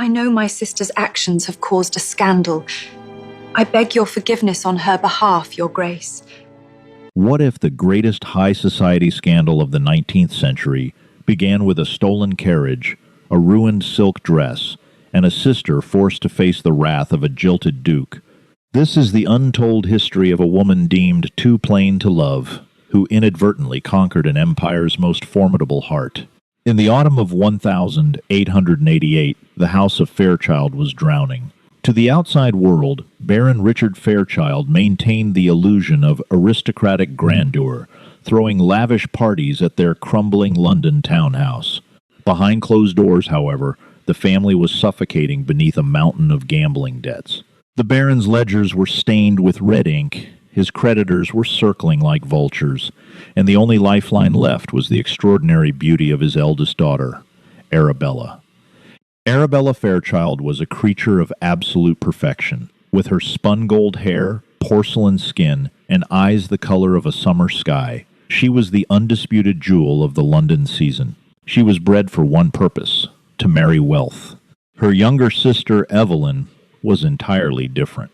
I know my sister's actions have caused a scandal. I beg your forgiveness on her behalf, Your Grace. What if the greatest high society scandal of the 19th century began with a stolen carriage, a ruined silk dress, and a sister forced to face the wrath of a jilted duke? This is the untold history of a woman deemed too plain to love, who inadvertently conquered an empire's most formidable heart. In the autumn of 1888, the House of Fairchild was drowning. To the outside world, Baron Richard Fairchild maintained the illusion of aristocratic grandeur, throwing lavish parties at their crumbling London townhouse. Behind closed doors, however, the family was suffocating beneath a mountain of gambling debts. The Baron's ledgers were stained with red ink, his creditors were circling like vultures, and the only lifeline left was the extraordinary beauty of his eldest daughter, Arabella. Arabella Fairchild was a creature of absolute perfection. With her spun gold hair, porcelain skin, and eyes the color of a summer sky, she was the undisputed jewel of the London season. She was bred for one purpose: to marry wealth. Her younger sister, Evelyn, was entirely different.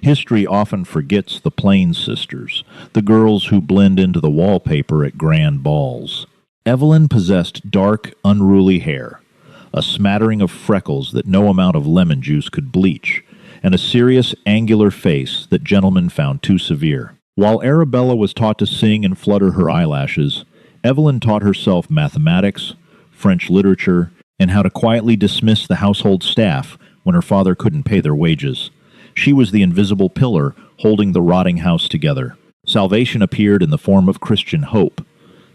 History often forgets the plain sisters, the girls who blend into the wallpaper at grand balls. Evelyn possessed dark, unruly hair, a smattering of freckles that no amount of lemon juice could bleach, and a serious, angular face that gentlemen found too severe. While Arabella was taught to sing and flutter her eyelashes, Evelyn taught herself mathematics, French literature, and how to quietly dismiss the household staff when her father couldn't pay their wages. She was the invisible pillar holding the rotting house together. Salvation appeared in the form of Christian hope,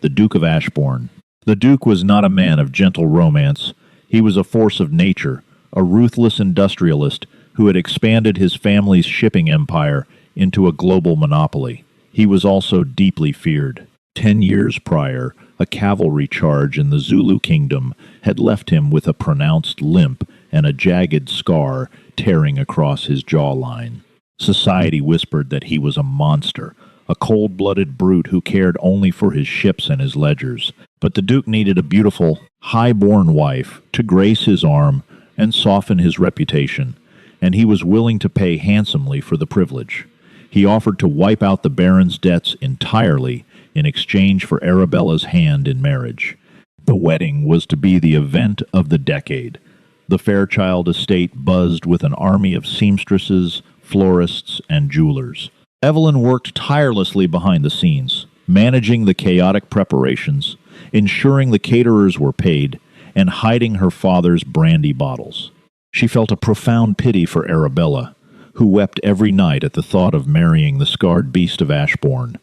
the Duke of Ashbourne. The Duke was not a man of gentle romance. He was a force of nature, a ruthless industrialist who had expanded his family's shipping empire into a global monopoly. He was also deeply feared. 10 years prior, a cavalry charge in the Zulu kingdom had left him with a pronounced limp and a jagged scar tearing across his jawline. Society whispered that he was a monster, a cold-blooded brute who cared only for his ships and his ledgers. But the Duke needed a beautiful, high-born wife to grace his arm and soften his reputation, and he was willing to pay handsomely for the privilege. He offered to wipe out the Baron's debts entirely in exchange for Arabella's hand in marriage. The wedding was to be the event of the decade. The Fairchild estate buzzed with an army of seamstresses, florists, and jewelers. Evelyn worked tirelessly behind the scenes, managing the chaotic preparations, ensuring the caterers were paid, and hiding her father's brandy bottles. She felt a profound pity for Arabella, who wept every night at the thought of marrying the scarred beast of Ashbourne.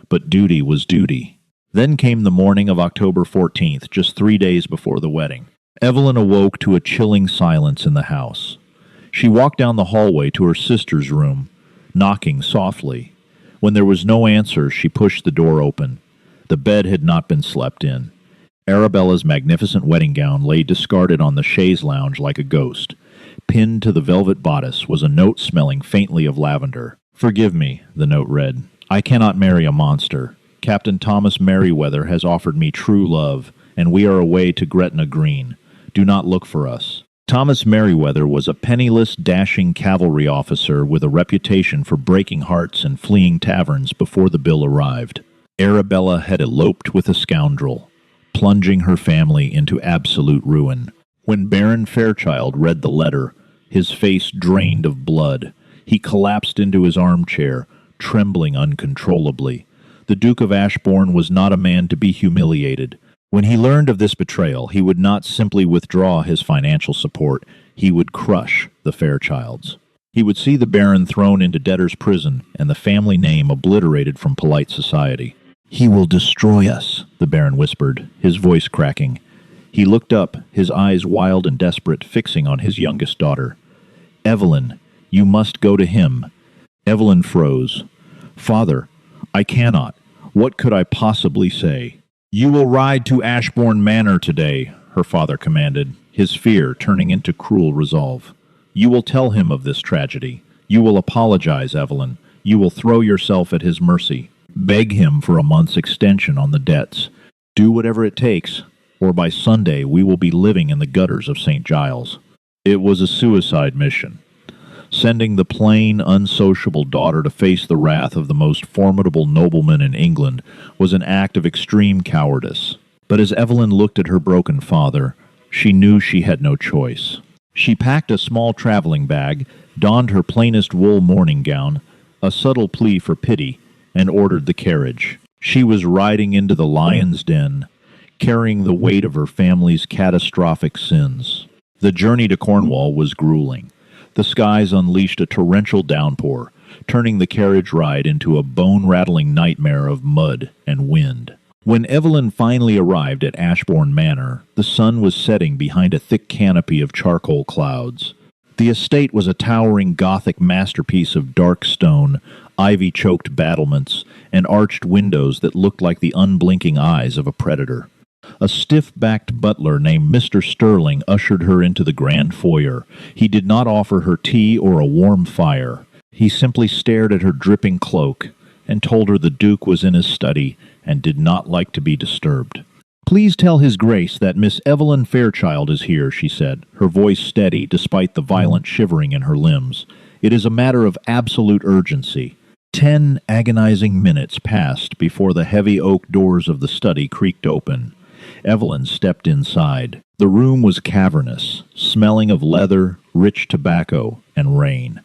But duty was duty. Then came the morning of October 14th, just 3 days before the wedding. Evelyn awoke to a chilling silence in the house. She walked down the hallway to her sister's room, knocking softly. When there was no answer, she pushed the door open. The bed had not been slept in. Arabella's magnificent wedding gown lay discarded on the chaise lounge like a ghost. Pinned to the velvet bodice was a note smelling faintly of lavender. "Forgive me," the note read. "I cannot marry a monster. Captain Thomas Merriweather has offered me true love, and we are away to Gretna Green. Do not look for us." Thomas Merriweather was a penniless, dashing cavalry officer with a reputation for breaking hearts and fleeing taverns before the bill arrived. Arabella had eloped with a scoundrel, plunging her family into absolute ruin. When Baron Fairchild read the letter, his face drained of blood. He collapsed into his armchair, trembling uncontrollably. The Duke of Ashbourne was not a man to be humiliated. When he learned of this betrayal, he would not simply withdraw his financial support, he would crush the Fairchilds. He would see the Baron thrown into debtor's prison and the family name obliterated from polite society. "He will destroy us," the Baron whispered, his voice cracking. He looked up, his eyes wild and desperate, fixing on his youngest daughter. "Evelyn, you must go to him." Evelyn froze. "Father, I cannot. What could I possibly say?" "You will ride to Ashbourne Manor today," her father commanded, his fear turning into cruel resolve. "You will tell him of this tragedy. You will apologize, Evelyn. You will throw yourself at his mercy. Beg him for a month's extension on the debts. Do whatever it takes, or by Sunday we will be living in the gutters of St. Giles." It was a suicide mission. Sending the plain, unsociable daughter to face the wrath of the most formidable nobleman in England was an act of extreme cowardice. But as Evelyn looked at her broken father, she knew she had no choice. She packed a small traveling bag, donned her plainest wool morning gown, a subtle plea for pity, and ordered the carriage. She was riding into the lion's den, carrying the weight of her family's catastrophic sins. The journey to Cornwall was grueling. The skies unleashed a torrential downpour, turning the carriage ride into a bone-rattling nightmare of mud and wind. When Evelyn finally arrived at Ashbourne Manor, the sun was setting behind a thick canopy of charcoal clouds. The estate was a towering Gothic masterpiece of dark stone, ivy-choked battlements, and arched windows that looked like the unblinking eyes of a predator. A stiff-backed butler named Mr. Sterling ushered her into the grand foyer. He did not offer her tea or a warm fire. He simply stared at her dripping cloak and told her the Duke was in his study and did not like to be disturbed. "Please tell His Grace that Miss Evelyn Fairchild is here," she said, her voice steady despite the violent shivering in her limbs. "It is a matter of absolute urgency." 10 agonizing minutes passed before the heavy oak doors of the study creaked open. Evelyn stepped inside. The room was cavernous, smelling of leather, rich tobacco, and rain.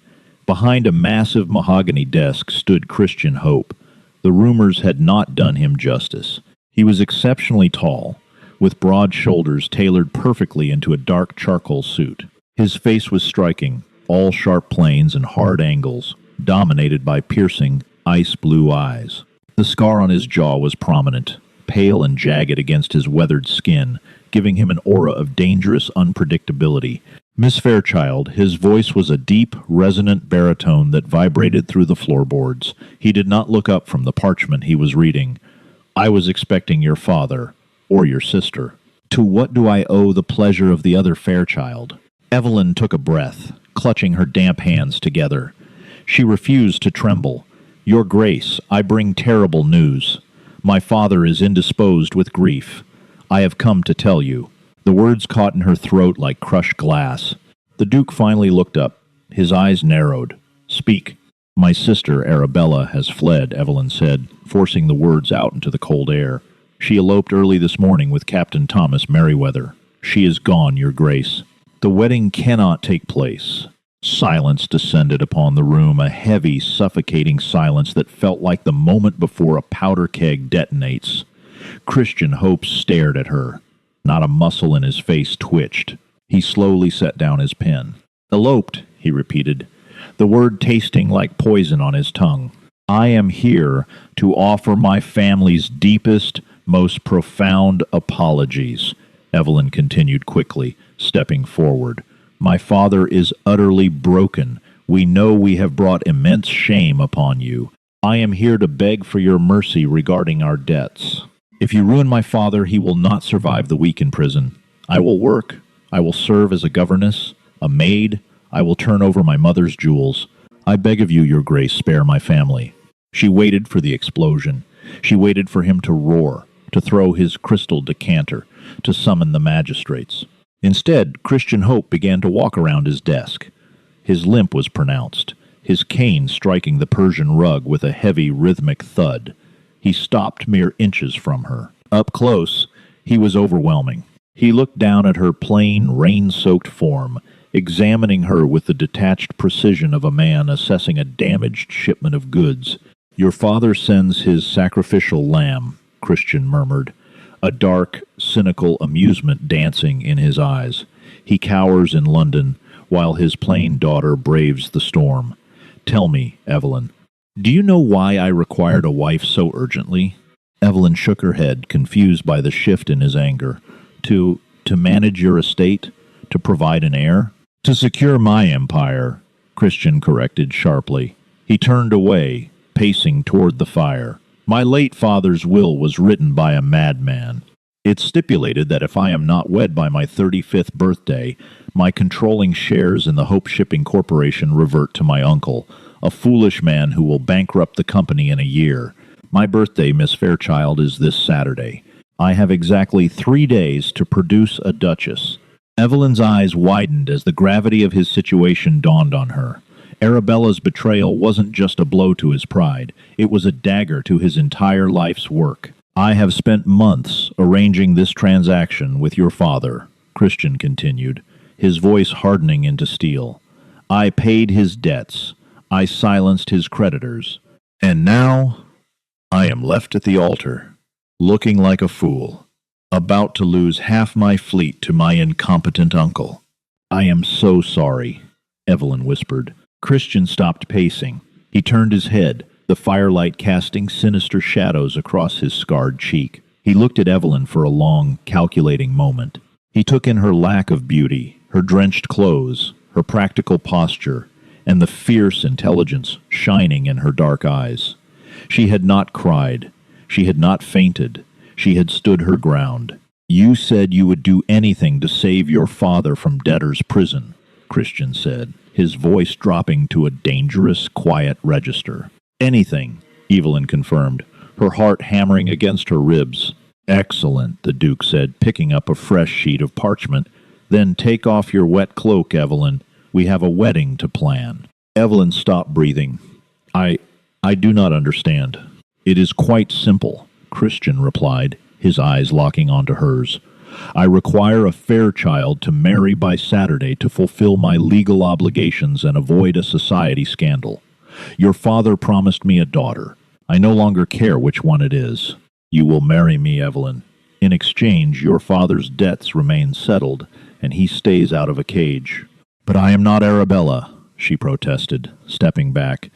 Behind a massive mahogany desk stood Christian Hope. The rumors had not done him justice. He was exceptionally tall, with broad shoulders tailored perfectly into a dark charcoal suit. His face was striking, all sharp planes and hard angles, dominated by piercing, ice-blue eyes. The scar on his jaw was prominent, pale and jagged against his weathered skin, giving him an aura of dangerous unpredictability. Miss Fairchild, his voice was a deep, resonant baritone that vibrated through the floorboards. He did not look up from the parchment he was reading. "I was expecting your father, or your sister. To what do I owe the pleasure of the other Fairchild?" Evelyn took a breath, clutching her damp hands together. She refused to tremble. "Your Grace, I bring terrible news. My father is indisposed with grief. I have come to tell you." The words caught in her throat like crushed glass. The Duke finally looked up. His eyes narrowed. "Speak." "My sister, Arabella, has fled," Evelyn said, forcing the words out into the cold air. "She eloped early this morning with Captain Thomas Merriweather. She is gone, Your Grace. The wedding cannot take place." Silence descended upon the room, a heavy, suffocating silence that felt like the moment before a powder keg detonates. Christian Hope stared at her. Not a muscle in his face twitched. He slowly set down his pen. "Eloped," he repeated, the word tasting like poison on his tongue. "I am here to offer my family's deepest, most profound apologies," Evelyn continued quickly, stepping forward. "My father is utterly broken. We know we have brought immense shame upon you. I am here to beg for your mercy regarding our debts. If you ruin my father, he will not survive the week in prison. I will work. I will serve as a governess, a maid. I will turn over my mother's jewels. I beg of you, Your Grace, spare my family." She waited for the explosion. She waited for him to roar, to throw his crystal decanter, to summon the magistrates. Instead, Christian Hope began to walk around his desk. His limp was pronounced, his cane striking the Persian rug with a heavy, rhythmic thud. He stopped mere inches from her. Up close, he was overwhelming. He looked down at her plain, rain-soaked form, examining her with the detached precision of a man assessing a damaged shipment of goods. "Your father sends his sacrificial lamb," Christian murmured, a dark, cynical amusement dancing in his eyes. "He cowers in London, while his plain daughter braves the storm. Tell me, Evelyn, do you know why I required a wife so urgently?" Evelyn shook her head, confused by the shift in his anger. To manage your estate? To provide an heir?" "To secure my empire," Christian corrected sharply. He turned away, pacing toward the fire. "My late father's will was written by a madman. It stipulated that if I am not wed by my 35th birthday, my controlling shares in the Hope Shipping Corporation revert to my uncle, a foolish man who will bankrupt the company in a year. My birthday, Miss Fairchild, is this Saturday. I have exactly 3 days to produce a duchess. Evelyn's eyes widened as the gravity of his situation dawned on her. Arabella's betrayal wasn't just a blow to his pride, it was a dagger to his entire life's work. "I have spent months arranging this transaction with your father," Christian continued, his voice hardening into steel. "I paid his debts. I silenced his creditors. And now I am left at the altar, looking like a fool, about to lose half my fleet to my incompetent uncle." "I am so sorry," Evelyn whispered. Christian stopped pacing. He turned his head, the firelight casting sinister shadows across his scarred cheek. He looked at Evelyn for a long, calculating moment. He took in her lack of beauty, her drenched clothes, her practical posture, and the fierce intelligence shining in her dark eyes. She had not cried. She had not fainted. She had stood her ground. "You said you would do anything to save your father from debtor's prison," Christian said, his voice dropping to a dangerous, quiet register. "Anything," Evelyn confirmed, her heart hammering against her ribs. "Excellent," the Duke said, picking up a fresh sheet of parchment. "Then take off your wet cloak, Evelyn. We have a wedding to plan." Evelyn stopped breathing. I do not understand." "It is quite simple," Christian replied, his eyes locking onto hers. "I require a Fairchild to marry by Saturday to fulfill my legal obligations and avoid a society scandal. Your father promised me a daughter. I no longer care which one it is. You will marry me, Evelyn. In exchange, your father's debts remain settled, and he stays out of a cage." "But I am not Arabella," she protested, stepping back.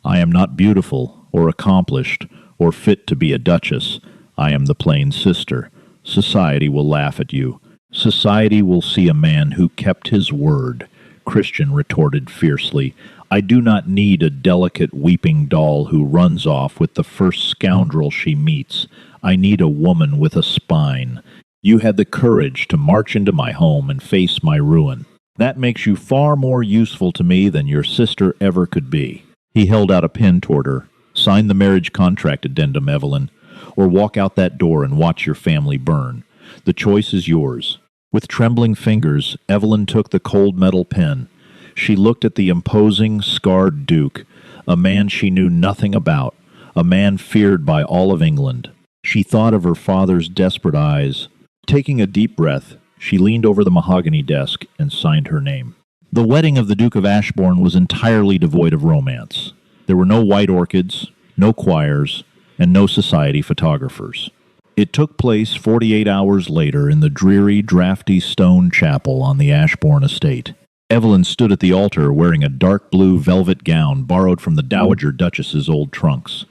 "I am not beautiful, or accomplished, or fit to be a duchess. I am the plain sister. Society will laugh at you. Society will see a man who kept his word," Christian retorted fiercely. "I do not need a delicate weeping doll who runs off with the first scoundrel she meets. I need a woman with a spine. You had the courage to march into my home and face my ruin. That makes you far more useful to me than your sister ever could be." He held out a pen toward her. "Sign the marriage contract addendum, Evelyn, or walk out that door and watch your family burn. The choice is yours." With trembling fingers, Evelyn took the cold metal pen. She looked at the imposing, scarred Duke, a man she knew nothing about, a man feared by all of England. She thought of her father's desperate eyes. Taking a deep breath, she leaned over the mahogany desk and signed her name. The wedding of the Duke of Ashbourne was entirely devoid of romance. There were no white orchids, no choirs, and no society photographers. It took place 48 hours later in the dreary, drafty stone chapel on the Ashbourne estate. Evelyn stood at the altar wearing a dark blue velvet gown borrowed from the Dowager Duchess's old trunks.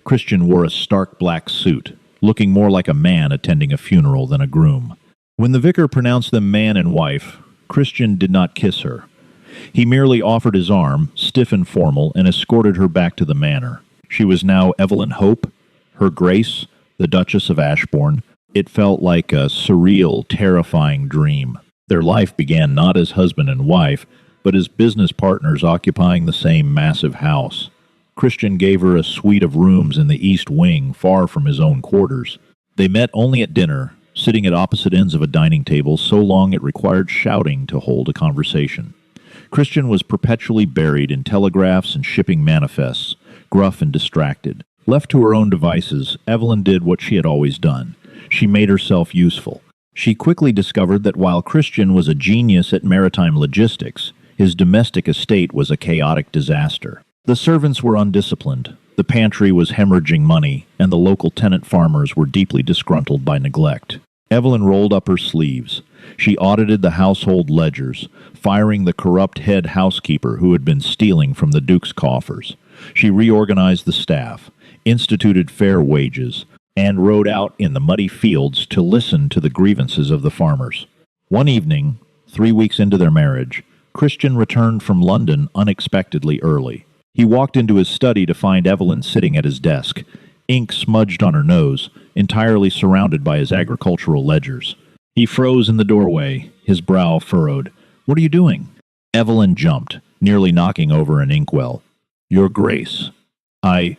Christian wore a stark black suit, looking more like a man attending a funeral than a groom. When the vicar pronounced them man and wife, Christian did not kiss her. He merely offered his arm, stiff and formal, and escorted her back to the manor. She was now Evelyn Hope, her Grace, the Duchess of Ashbourne. It felt like a surreal, terrifying dream. Their life began not as husband and wife, but as business partners occupying the same massive house. Christian gave her a suite of rooms in the east wing, far from his own quarters. They met only at dinner, sitting at opposite ends of a dining table so long it required shouting to hold a conversation. Christian was perpetually buried in telegraphs and shipping manifests, gruff and distracted. Left to her own devices, Evelyn did what she had always done. She made herself useful. She quickly discovered that while Christian was a genius at maritime logistics, his domestic estate was a chaotic disaster. The servants were undisciplined, the pantry was hemorrhaging money, and the local tenant farmers were deeply disgruntled by neglect. Evelyn rolled up her sleeves. She audited the household ledgers, firing the corrupt head housekeeper who had been stealing from the Duke's coffers. She reorganized the staff, instituted fair wages, and rode out in the muddy fields to listen to the grievances of the farmers. One evening, 3 weeks into their marriage, Christian returned from London unexpectedly early. He walked into his study to find Evelyn sitting at his desk, ink smudged on her nose, entirely surrounded by his agricultural ledgers. He froze in the doorway, his brow furrowed. "What are you doing?" Evelyn jumped, nearly knocking over an inkwell. "Your Grace, I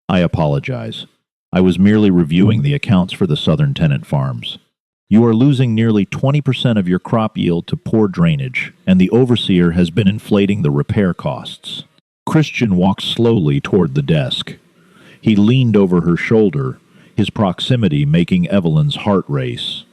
apologize. I was merely reviewing the accounts for the Southern Tenant Farms." You are losing nearly 20% of your crop yield to poor drainage, and the overseer has been inflating the repair costs. Christian walked slowly toward the desk. He leaned over her shoulder, his proximity making Evelyn's heart race.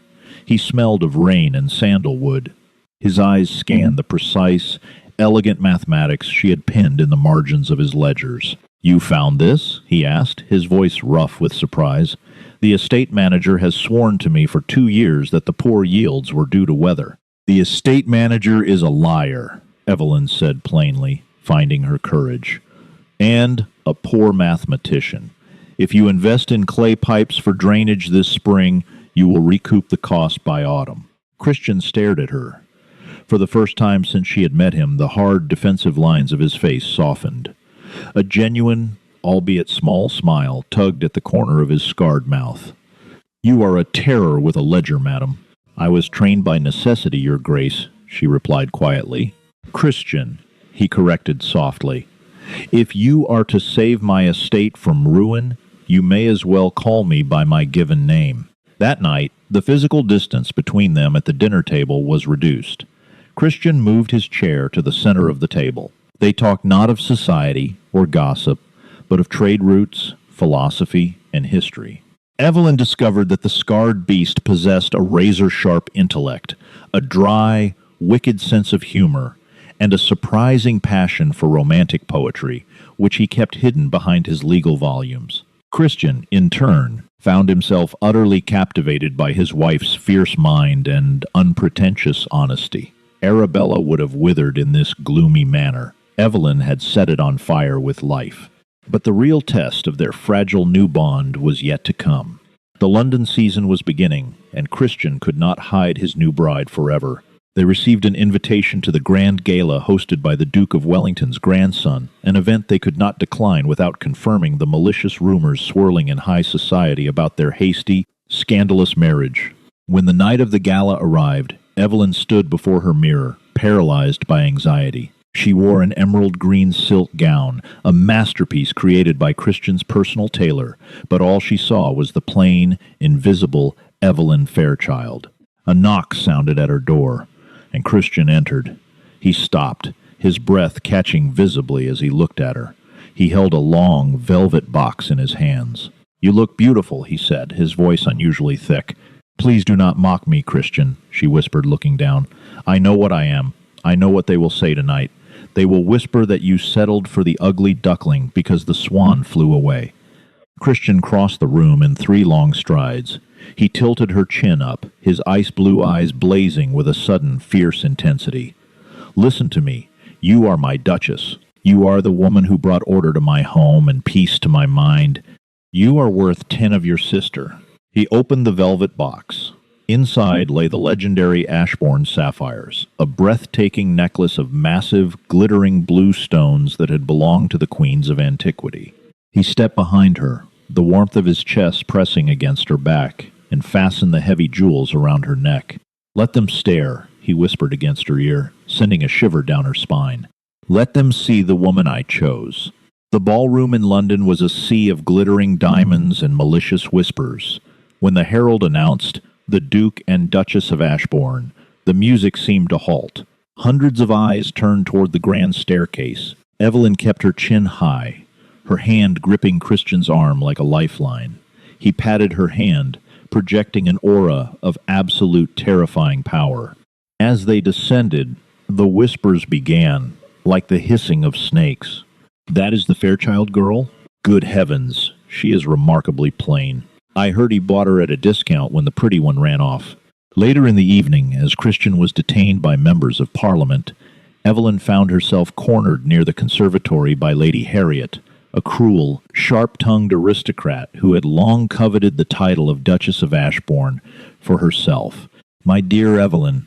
He smelled of rain and sandalwood. His eyes scanned the precise, elegant mathematics she had pinned in the margins of his ledgers. "You found this?" he asked, his voice rough with surprise. "The estate manager has sworn to me for 2 years that the poor yields were due to weather." "The estate manager is a liar," Evelyn said plainly, finding her courage. "And a poor mathematician. If you invest in clay pipes for drainage this spring, you will recoup the cost by autumn." Christian stared at her. For the first time since she had met him, the hard, defensive lines of his face softened. A genuine, albeit small smile tugged at the corner of his scarred mouth. "You are a terror with a ledger, madam." "I was trained by necessity, your grace," she replied quietly. "Christian," he corrected softly. "If you are to save my estate from ruin, you may as well call me by my given name." That night, the physical distance between them at the dinner table was reduced. Christian moved his chair to the center of the table. They talked not of society or gossip, but of trade routes, philosophy, and history. Evelyn discovered that the scarred beast possessed a razor-sharp intellect, a dry, wicked sense of humor, and a surprising passion for romantic poetry, which he kept hidden behind his legal volumes. Christian, in turn, found himself utterly captivated by his wife's fierce mind and unpretentious honesty. Arabella would have withered in this gloomy manner. Evelyn had set it on fire with life. But the real test of their fragile new bond was yet to come. The London season was beginning, and Christian could not hide his new bride forever. They received an invitation to the grand gala hosted by the Duke of Wellington's grandson, an event they could not decline without confirming the malicious rumors swirling in high society about their hasty, scandalous marriage. When the night of the gala arrived, Evelyn stood before her mirror, paralyzed by anxiety. She wore an emerald green silk gown, a masterpiece created by Christian's personal tailor, but all she saw was the plain, invisible Evelyn Fairchild. A knock sounded at her door, and Christian entered. He stopped, his breath catching visibly as he looked at her. He held a long, velvet box in his hands. "You look beautiful," he said, his voice unusually thick. "Please do not mock me, Christian," she whispered, looking down. "I know what I am. I know what they will say tonight. They will whisper that you settled for the ugly duckling because the swan flew away." Christian crossed the room in 3 long strides. He tilted her chin up, his ice-blue eyes blazing with a sudden, fierce intensity. "Listen to me. You are my Duchess. You are the woman who brought order to my home and peace to my mind. You are worth 10 of your sister." He opened the velvet box. Inside lay the legendary Ashbourne sapphires, a breathtaking necklace of massive, glittering blue stones that had belonged to the queens of antiquity. He stepped behind her, the warmth of his chest pressing against her back, and fastened the heavy jewels around her neck. "Let them stare," he whispered against her ear, sending a shiver down her spine. "Let them see the woman I chose." The ballroom in London was a sea of glittering diamonds and malicious whispers. When the herald announced, "The Duke and Duchess of Ashbourne," the music seemed to halt. Hundreds of eyes turned toward the grand staircase. Evelyn kept her chin high, her hand gripping Christian's arm like a lifeline. He patted her hand, projecting an aura of absolute terrifying power. As they descended, the whispers began, like the hissing of snakes. "That is the Fairchild girl? Good heavens, she is remarkably plain. I heard he bought her at a discount when the pretty one ran off." Later in the evening, as Christian was detained by members of Parliament, Evelyn found herself cornered near the conservatory by Lady Harriet, a cruel, sharp-tongued aristocrat who had long coveted the title of Duchess of Ashbourne for herself. "My dear Evelyn,"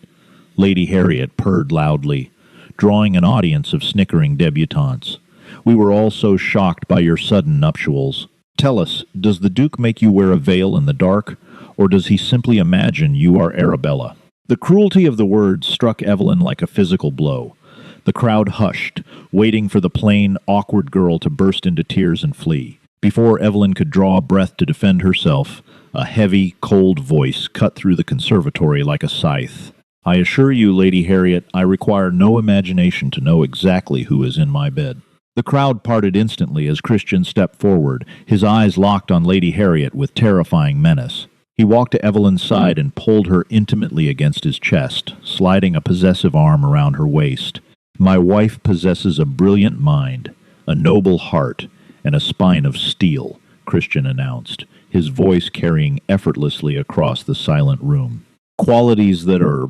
Lady Harriet purred loudly, drawing an audience of snickering debutantes. "We were all so shocked by your sudden nuptials. Tell us, does the Duke make you wear a veil in the dark, or does he simply imagine you are Arabella?" The cruelty of the words struck Evelyn like a physical blow. The crowd hushed, waiting for the plain, awkward girl to burst into tears and flee. Before Evelyn could draw a breath to defend herself, A heavy, cold voice cut through the conservatory like a scythe. "I assure you, Lady Harriet, I require no imagination to know exactly who is in my bed." The crowd parted instantly as Christian stepped forward, his eyes locked on Lady Harriet with terrifying menace. He walked to Evelyn's side and pulled her intimately against his chest, sliding a possessive arm around her waist. "My wife possesses a brilliant mind, a noble heart, and a spine of steel," Christian announced, his voice carrying effortlessly across the silent room. Qualities that are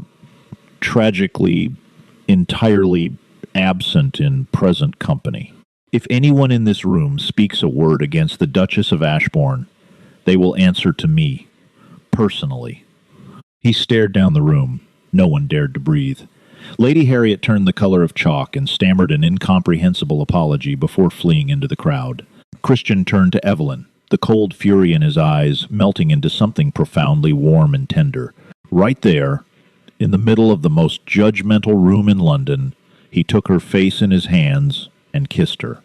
tragically entirely absent in present company. If anyone in this room speaks a word against the Duchess of Ashbourne, they will answer to me, personally. He stared down the room. No one dared to breathe. Lady Harriet turned the color of chalk and stammered an incomprehensible apology before fleeing into the crowd. Christian turned to Evelyn, the cold fury in his eyes melting into something profoundly warm and tender. Right there, in the middle of the most judgmental room in London, he took her face in his hands and kissed her.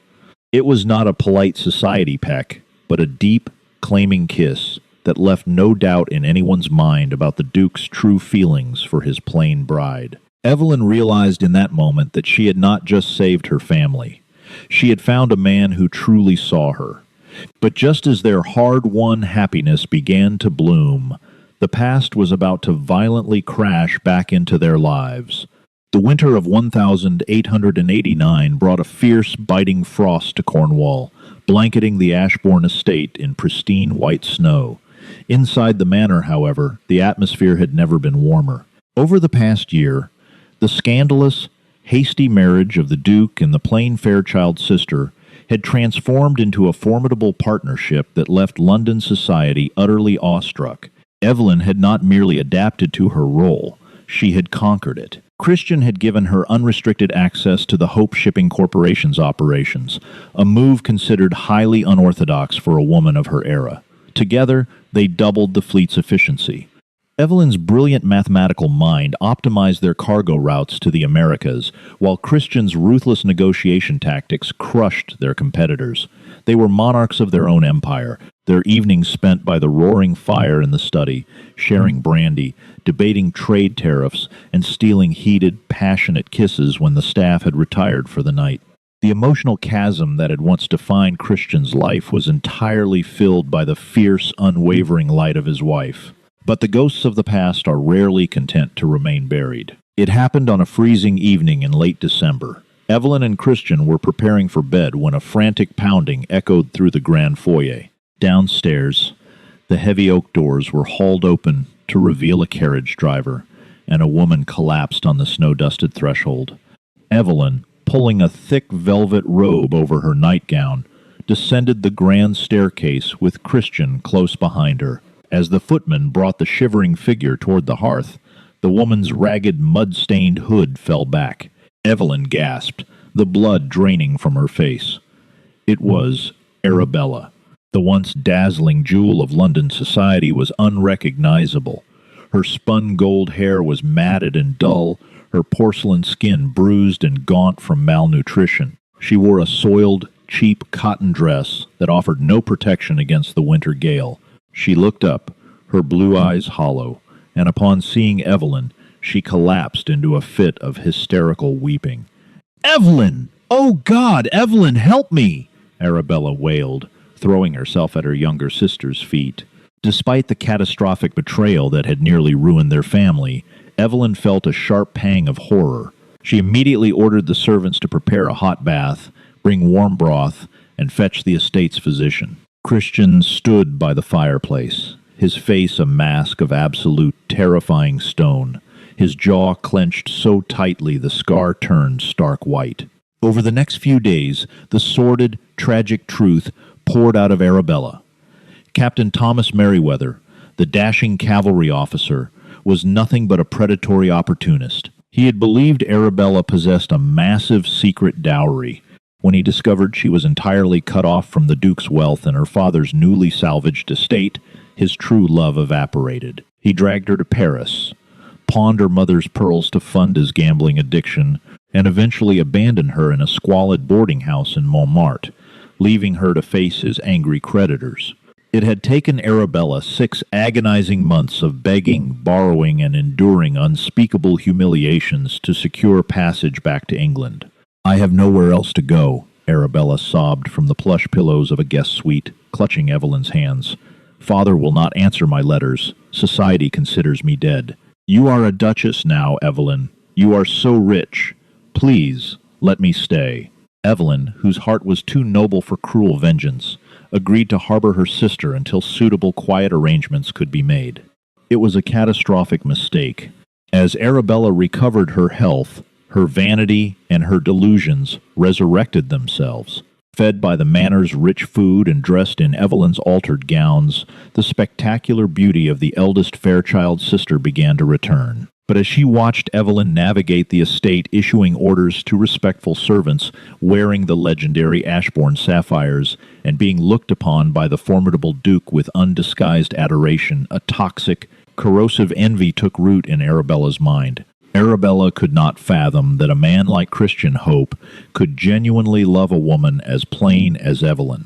It was not a polite society peck, but a deep, claiming kiss that left no doubt in anyone's mind about the Duke's true feelings for his plain bride. Evelyn realized in that moment that she had not just saved her family. She had found a man who truly saw her. But just as their hard-won happiness began to bloom, the past was about to violently crash back into their lives. The winter of 1889 brought a fierce, biting frost to Cornwall, blanketing the Ashbourne estate in pristine white snow. Inside the manor, however, the atmosphere had never been warmer. Over the past year, the scandalous, hasty marriage of the Duke and the plain Fairchild's sister had transformed into a formidable partnership that left London society utterly awestruck. Evelyn had not merely adapted to her role, she had conquered it. Christian had given her unrestricted access to the Hope Shipping Corporation's operations, a move considered highly unorthodox for a woman of her era. Together, they doubled the fleet's efficiency. Evelyn's brilliant mathematical mind optimized their cargo routes to the Americas, while Christian's ruthless negotiation tactics crushed their competitors. They were monarchs of their own empire, their evenings spent by the roaring fire in the study, sharing brandy, debating trade tariffs, and stealing heated, passionate kisses when the staff had retired for the night. The emotional chasm that had once defined Christian's life was entirely filled by the fierce, unwavering light of his wife. But the ghosts of the past are rarely content to remain buried. It happened on a freezing evening in late December. Evelyn and Christian were preparing for bed when a frantic pounding echoed through the grand foyer. Downstairs, the heavy oak doors were hauled open to reveal a carriage driver, and a woman collapsed on the snow-dusted threshold. Evelyn, pulling a thick velvet robe over her nightgown, descended the grand staircase with Christian close behind her. As the footman brought the shivering figure toward the hearth, the woman's ragged, mud-stained hood fell back. Evelyn gasped, the blood draining from her face. It was Arabella. The once dazzling jewel of London society was unrecognizable. Her spun gold hair was matted and dull, her porcelain skin bruised and gaunt from malnutrition. She wore a soiled, cheap cotton dress that offered no protection against the winter gale. She looked up, her blue eyes hollow, and upon seeing Evelyn, she collapsed into a fit of hysterical weeping. "Evelyn! Oh, God! Evelyn, help me!" Arabella wailed, throwing herself at her younger sister's feet. Despite the catastrophic betrayal that had nearly ruined their family, Evelyn felt a sharp pang of horror. She immediately ordered the servants to prepare a hot bath, bring warm broth, and fetch the estate's physician. Christian stood by the fireplace, his face a mask of absolute, terrifying stone, his jaw clenched so tightly the scar turned stark white. Over the next few days, the sordid, tragic truth poured out of Arabella. Captain Thomas Merriweather, the dashing cavalry officer, was nothing but a predatory opportunist. He had believed Arabella possessed a massive secret dowry. When he discovered she was entirely cut off from the Duke's wealth and her father's newly salvaged estate, his true love evaporated. He dragged her to Paris, pawned her mother's pearls to fund his gambling addiction, and eventually abandoned her in a squalid boarding house in Montmartre, leaving her to face his angry creditors. It had taken Arabella 6 agonizing months of begging, borrowing, and enduring unspeakable humiliations to secure passage back to England. "I have nowhere else to go," Arabella sobbed from the plush pillows of a guest suite, clutching Evelyn's hands. "Father will not answer my letters. Society considers me dead. You are a duchess now, Evelyn. You are so rich. Please, let me stay." Evelyn, whose heart was too noble for cruel vengeance, agreed to harbor her sister until suitable quiet arrangements could be made. It was a catastrophic mistake. As Arabella recovered her health, her vanity and her delusions resurrected themselves. Fed by the manor's rich food and dressed in Evelyn's altered gowns, the spectacular beauty of the eldest Fairchild sister began to return. But as she watched Evelyn navigate the estate, issuing orders to respectful servants, wearing the legendary Ashbourne sapphires, and being looked upon by the formidable Duke with undisguised adoration, a toxic, corrosive envy took root in Arabella's mind. Arabella could not fathom that a man like Christian Hope could genuinely love a woman as plain as Evelyn.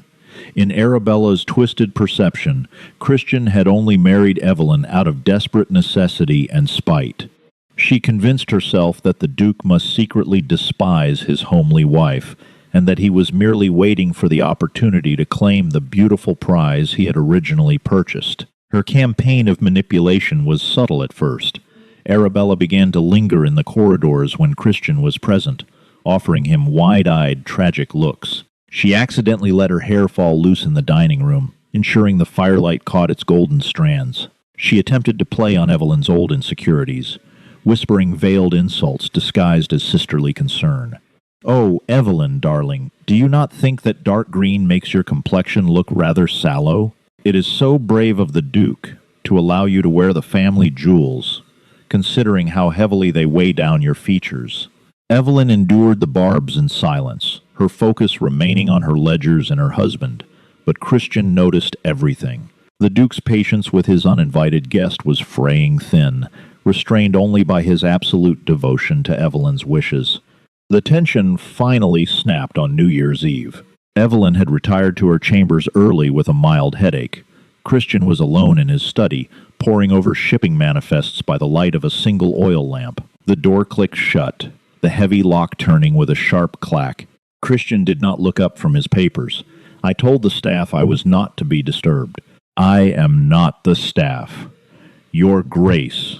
In Arabella's twisted perception, Christian had only married Evelyn out of desperate necessity and spite. She convinced herself that the Duke must secretly despise his homely wife, and that he was merely waiting for the opportunity to claim the beautiful prize he had originally purchased. Her campaign of manipulation was subtle at first. Arabella began to linger in the corridors when Christian was present, offering him wide-eyed, tragic looks. She accidentally let her hair fall loose in the dining room, ensuring the firelight caught its golden strands. She attempted to play on Evelyn's old insecurities, whispering veiled insults disguised as sisterly concern. "Oh, Evelyn, darling, do you not think that dark green makes your complexion look rather sallow? It is so brave of the Duke to allow you to wear the family jewels, considering how heavily they weigh down your features." Evelyn endured the barbs in silence, her focus remaining on her ledgers and her husband, but Christian noticed everything. The Duke's patience with his uninvited guest was fraying thin, restrained only by his absolute devotion to Evelyn's wishes. The tension finally snapped on New Year's Eve. Evelyn had retired to her chambers early with a mild headache. Christian was alone in his study, poring over shipping manifests by the light of a single oil lamp. The door clicked shut, the heavy lock turning with a sharp clack. Christian did not look up from his papers. "I told the staff I was not to be disturbed." "I am not the staff. Your Grace,"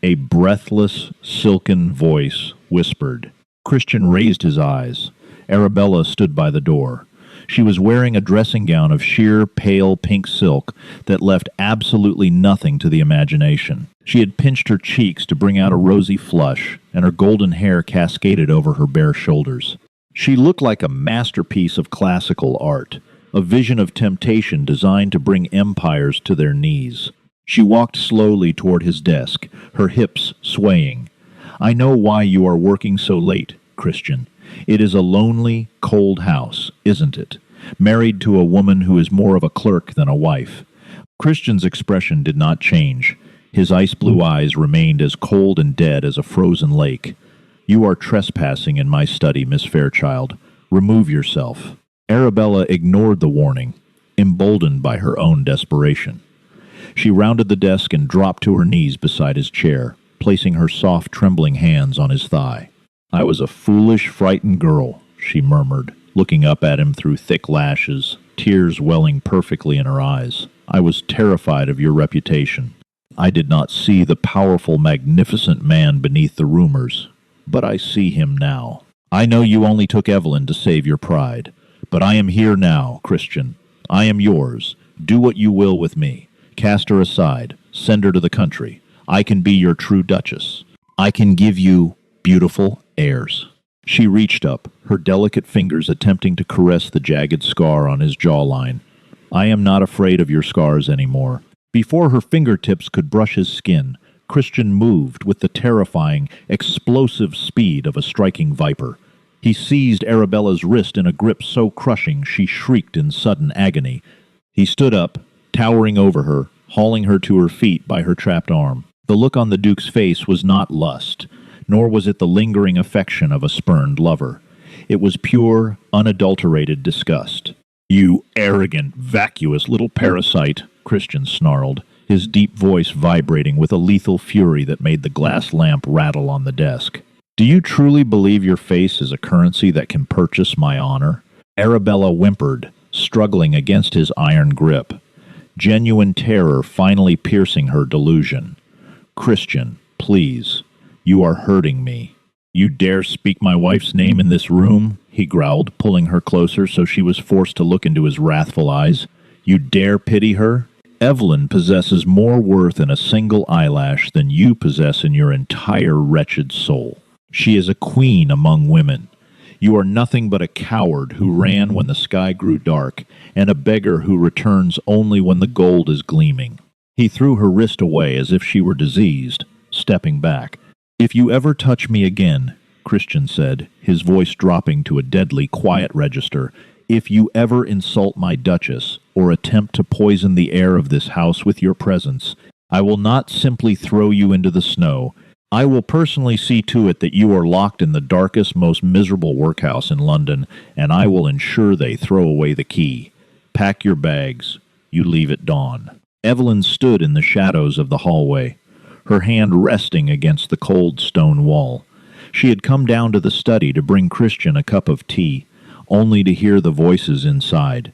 a breathless, silken voice whispered. Christian raised his eyes. Arabella stood by the door. She was wearing a dressing gown of sheer, pale pink silk that left absolutely nothing to the imagination. She had pinched her cheeks to bring out a rosy flush, and her golden hair cascaded over her bare shoulders. She looked like a masterpiece of classical art, a vision of temptation designed to bring empires to their knees. She walked slowly toward his desk, her hips swaying. "I know why you are working so late, Christian. It is a lonely, cold house, isn't it? Married to a woman who is more of a clerk than a wife." Christian's expression did not change. His ice-blue eyes remained as cold and dead as a frozen lake. "You are trespassing in my study, Miss Fairchild. Remove yourself." Arabella ignored the warning, emboldened by her own desperation. She rounded the desk and dropped to her knees beside his chair, placing her soft, trembling hands on his thigh. "I was a foolish, frightened girl," she murmured, looking up at him through thick lashes, tears welling perfectly in her eyes. "I was terrified of your reputation. I did not see the powerful, magnificent man beneath the rumors, but I see him now. I know you only took Evelyn to save your pride, but I am here now, Christian. I am yours. Do what you will with me. Cast her aside. Send her to the country. I can be your true duchess. I can give you beautiful heirs." She reached up, her delicate fingers attempting to caress the jagged scar on his jawline. "I am not afraid of your scars anymore." Before her fingertips could brush his skin, Christian moved with the terrifying, explosive speed of a striking viper. He seized Arabella's wrist in a grip so crushing she shrieked in sudden agony. He stood up, towering over her, hauling her to her feet by her trapped arm. The look on the Duke's face was not lust, nor was it the lingering affection of a spurned lover. It was pure, unadulterated disgust. "You arrogant, vacuous little parasite," Christian snarled, his deep voice vibrating with a lethal fury that made the glass lamp rattle on the desk. "Do you truly believe your face is a currency that can purchase my honor?" Arabella whimpered, struggling against his iron grip, genuine terror finally piercing her delusion. "Christian, please, you are hurting me." "You dare speak my wife's name in this room?" he growled, pulling her closer so she was forced to look into his wrathful eyes. "You dare pity her? Evelyn possesses more worth in a single eyelash than you possess in your entire wretched soul. She is a queen among women. You are nothing but a coward who ran when the sky grew dark, and a beggar who returns only when the gold is gleaming." He threw her wrist away as if she were diseased, stepping back. "If you ever touch me again," Christian said, his voice dropping to a deadly quiet register, "if you ever insult my Duchess or attempt to poison the air of this house with your presence, I will not simply throw you into the snow. I will personally see to it that you are locked in the darkest, most miserable workhouse in London, and I will ensure they throw away the key. Pack your bags. You leave at dawn." Evelyn stood in the shadows of the hallway, her hand resting against the cold stone wall. She had come down to the study to bring Christian a cup of tea, only to hear the voices inside.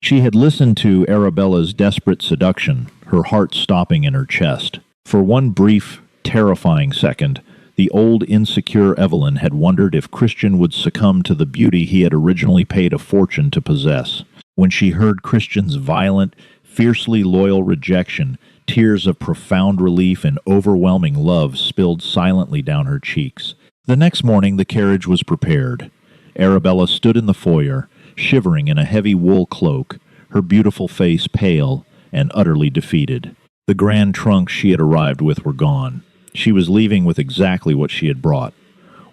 She had listened to Arabella's desperate seduction, her heart stopping in her chest. For one brief, terrifying second, the old insecure Evelyn had wondered if Christian would succumb to the beauty he had originally paid a fortune to possess. When she heard Christian's violent, fiercely loyal rejection, tears of profound relief and overwhelming love spilled silently down her cheeks. The next morning the carriage was prepared. Arabella stood in the foyer, shivering in a heavy wool cloak, her beautiful face pale and utterly defeated. The grand trunks she had arrived with were gone. She was leaving with exactly what she had brought.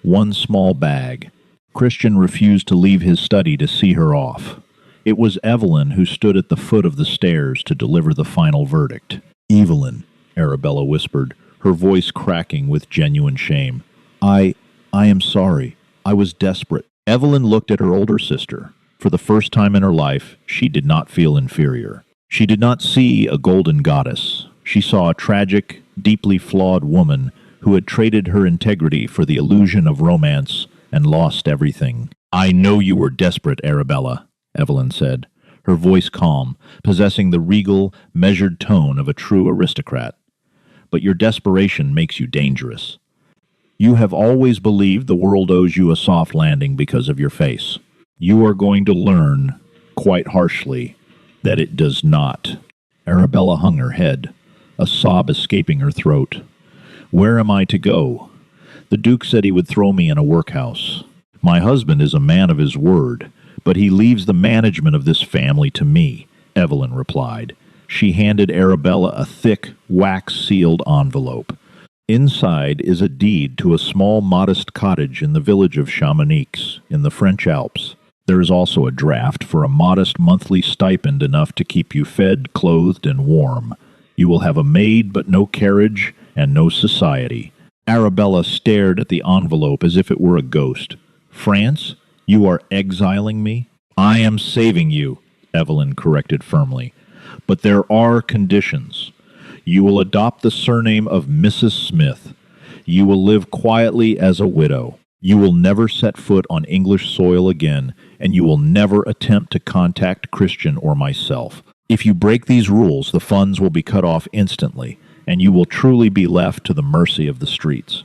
One small bag. Christian refused to leave his study to see her off. It was Evelyn who stood at the foot of the stairs to deliver the final verdict. "Evelyn," Arabella whispered, her voice cracking with genuine shame. I am sorry. I was desperate." Evelyn looked at her older sister. For the first time in her life, she did not feel inferior. She did not see a golden goddess. She saw a tragic, deeply flawed woman who had traded her integrity for the illusion of romance and lost everything. "I know you were desperate, Arabella," Evelyn said, her voice calm, possessing the regal, measured tone of a true aristocrat. "But your desperation makes you dangerous. You have always believed the world owes you a soft landing because of your face. You are going to learn, quite harshly, that it does not." Arabella hung her head, a sob escaping her throat. "Where am I to go? The Duke said he would throw me in a workhouse. My husband is a man of his word, but he leaves the management of this family to me," Evelyn replied. She handed Arabella a thick, wax-sealed envelope. Inside is a deed to a small, modest cottage in the village of Chamonix, in the French Alps. There is also a draft for a modest monthly stipend enough to keep you fed, clothed, and warm. You will have a maid, but no carriage, and no society. Arabella stared at the envelope as if it were a ghost. "France? You are exiling me?" "I am saving you," Evelyn corrected firmly. "But there are conditions. You will adopt the surname of Mrs. Smith. You will live quietly as a widow. You will never set foot on English soil again, and you will never attempt to contact Christian or myself. If you break these rules, the funds will be cut off instantly, and you will truly be left to the mercy of the streets.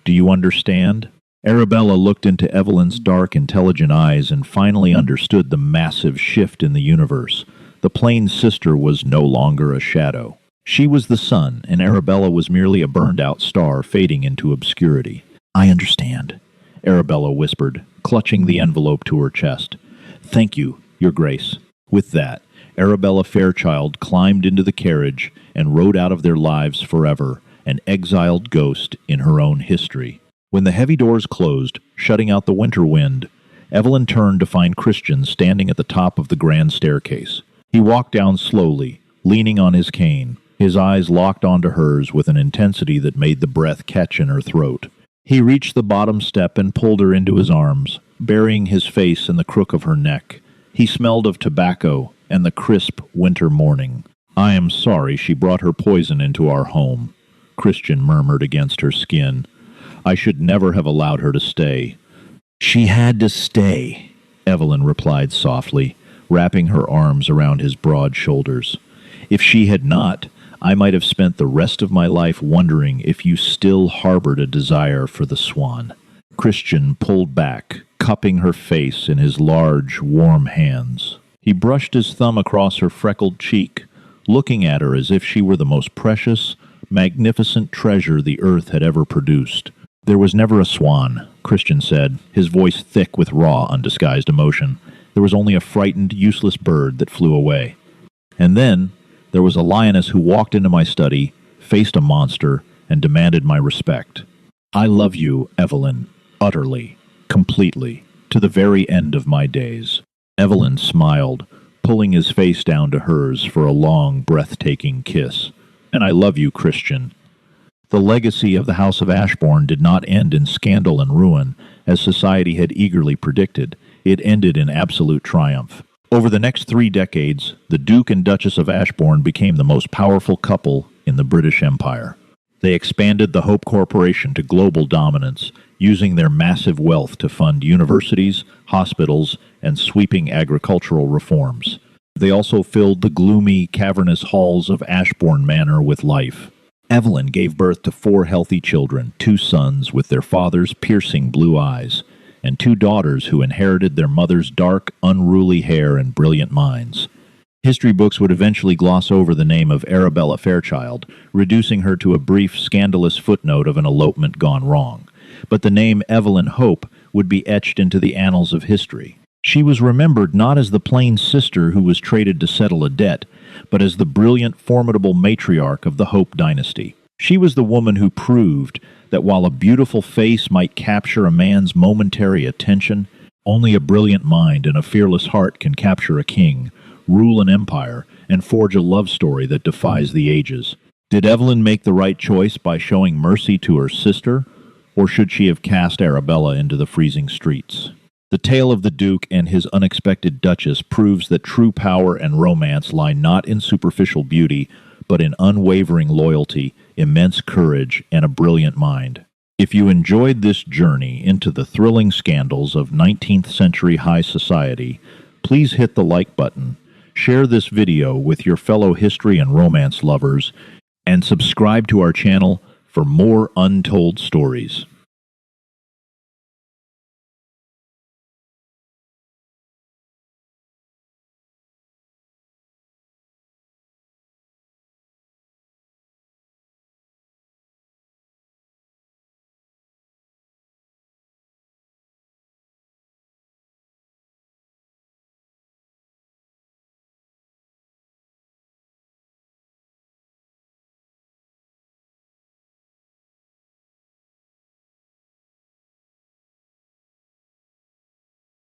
Do you understand?" Arabella looked into Evelyn's dark, intelligent eyes and finally understood the massive shift in the universe. The plain sister was no longer a shadow. She was the sun, and Arabella was merely a burned-out star fading into obscurity. "I understand," Arabella whispered, clutching the envelope to her chest. "Thank you, Your Grace." With that, Arabella Fairchild climbed into the carriage and rode out of their lives forever, an exiled ghost in her own history. When the heavy doors closed, shutting out the winter wind, Evelyn turned to find Christian standing at the top of the grand staircase. He walked down slowly, leaning on his cane, his eyes locked onto hers with an intensity that made the breath catch in her throat. He reached the bottom step and pulled her into his arms, burying his face in the crook of her neck. He smelled of tobacco and the crisp winter morning. "I am sorry she brought her poison into our home," Christian murmured against her skin. "I should never have allowed her to stay." "She had to stay," Evelyn replied softly, wrapping her arms around his broad shoulders. "If she had not, I might have spent the rest of my life wondering if you still harbored a desire for the swan." Christian pulled back, cupping her face in his large, warm hands. He brushed his thumb across her freckled cheek, looking at her as if she were the most precious, magnificent treasure the earth had ever produced. "There was never a swan," Christian said, his voice thick with raw, undisguised emotion. "There was only a frightened, useless bird that flew away. And then there was a lioness who walked into my study, faced a monster, and demanded my respect. I love you, Evelyn, utterly, completely, to the very end of my days." Evelyn smiled, pulling his face down to hers for a long, breathtaking kiss. "And I love you, Christian." The legacy of the House of Ashbourne did not end in scandal and ruin, as society had eagerly predicted. It ended in absolute triumph. Over the next 3 decades, the Duke and Duchess of Ashbourne became the most powerful couple in the British Empire. They expanded the Hope Corporation to global dominance, using their massive wealth to fund universities, hospitals, and sweeping agricultural reforms. They also filled the gloomy, cavernous halls of Ashbourne Manor with life. Evelyn gave birth to 4 healthy children, 2 sons with their father's piercing blue eyes, and 2 daughters who inherited their mother's dark, unruly hair and brilliant minds. History books would eventually gloss over the name of Arabella Fairchild, reducing her to a brief, scandalous footnote of an elopement gone wrong. But the name Evelyn Hope would be etched into the annals of history. She was remembered not as the plain sister who was traded to settle a debt, but as the brilliant, formidable matriarch of the Hope dynasty. She was the woman who proved that while a beautiful face might capture a man's momentary attention, only a brilliant mind and a fearless heart can capture a king, rule an empire, and forge a love story that defies the ages. Did Evelyn make the right choice by showing mercy to her sister, or should she have cast Arabella into the freezing streets? The tale of the Duke and his unexpected Duchess proves that true power and romance lie not in superficial beauty, but in unwavering loyalty, immense courage, and a brilliant mind. If you enjoyed this journey into the thrilling scandals of 19th century high society, please hit the like button, share this video with your fellow history and romance lovers, and subscribe to our channel for more untold stories.